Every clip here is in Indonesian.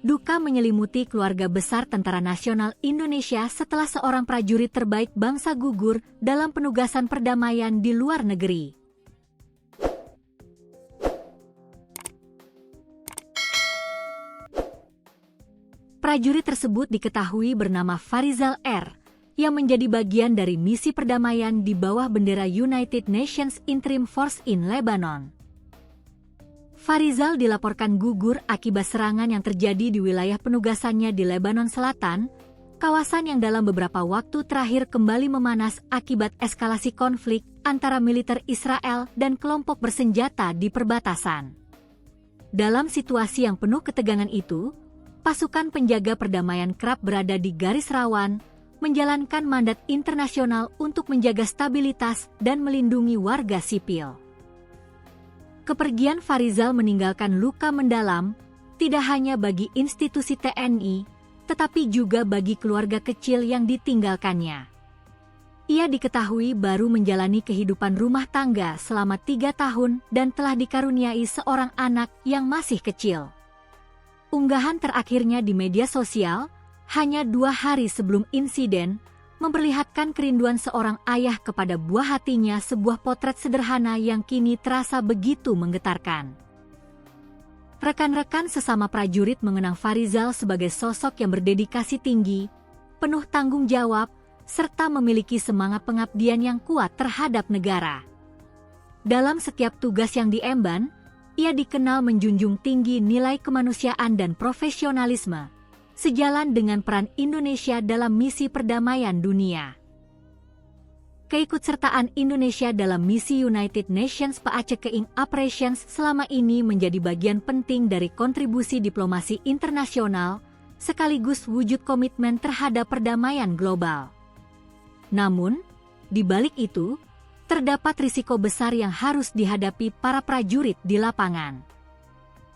Duka menyelimuti keluarga besar Tentara Nasional Indonesia setelah seorang prajurit terbaik bangsa gugur dalam penugasan perdamaian di luar negeri. Prajurit tersebut diketahui bernama Farizal R, yang menjadi bagian dari misi perdamaian di bawah bendera United Nations Interim Force in Lebanon. Farizal dilaporkan gugur akibat serangan yang terjadi di wilayah penugasannya di Lebanon Selatan, kawasan yang dalam beberapa waktu terakhir kembali memanas akibat eskalasi konflik antara militer Israel dan kelompok bersenjata di perbatasan. Dalam situasi yang penuh ketegangan itu, pasukan penjaga perdamaian kerap berada di garis rawan, menjalankan mandat internasional untuk menjaga stabilitas dan melindungi warga sipil. Kepergian Farizal meninggalkan luka mendalam, tidak hanya bagi institusi TNI, tetapi juga bagi keluarga kecil yang ditinggalkannya. Ia diketahui baru menjalani kehidupan rumah tangga selama 3 tahun dan telah dikaruniai seorang anak yang masih kecil. Unggahan terakhirnya di media sosial, hanya 2 hari sebelum insiden, memperlihatkan kerinduan seorang ayah kepada buah hatinya, sebuah potret sederhana yang kini terasa begitu menggetarkan. Rekan-rekan sesama prajurit mengenang Farizal sebagai sosok yang berdedikasi tinggi, penuh tanggung jawab, serta memiliki semangat pengabdian yang kuat terhadap negara. Dalam setiap tugas yang diemban, ia dikenal menjunjung tinggi nilai kemanusiaan dan profesionalisme, sejalan dengan peran Indonesia dalam misi perdamaian dunia. Keikutsertaan Indonesia dalam misi United Nations Peacekeeping Operations selama ini menjadi bagian penting dari kontribusi diplomasi internasional, sekaligus wujud komitmen terhadap perdamaian global. Namun, di balik itu, terdapat risiko besar yang harus dihadapi para prajurit di lapangan.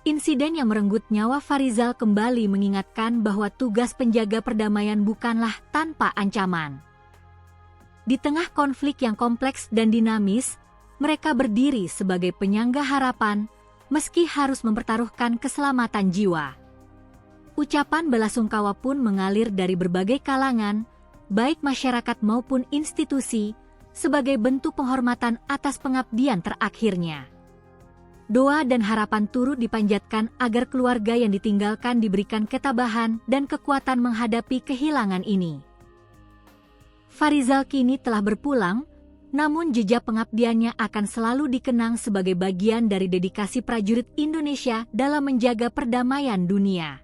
Insiden yang merenggut nyawa Farizal kembali mengingatkan bahwa tugas penjaga perdamaian bukanlah tanpa ancaman. Di tengah konflik yang kompleks dan dinamis, mereka berdiri sebagai penyangga harapan, meski harus mempertaruhkan keselamatan jiwa. Ucapan belasungkawa pun mengalir dari berbagai kalangan, baik masyarakat maupun institusi, sebagai bentuk penghormatan atas pengabdian terakhirnya. Doa dan harapan turut dipanjatkan agar keluarga yang ditinggalkan diberikan ketabahan dan kekuatan menghadapi kehilangan ini. Farizal kini telah berpulang, namun jejak pengabdiannya akan selalu dikenang sebagai bagian dari dedikasi prajurit Indonesia dalam menjaga perdamaian dunia.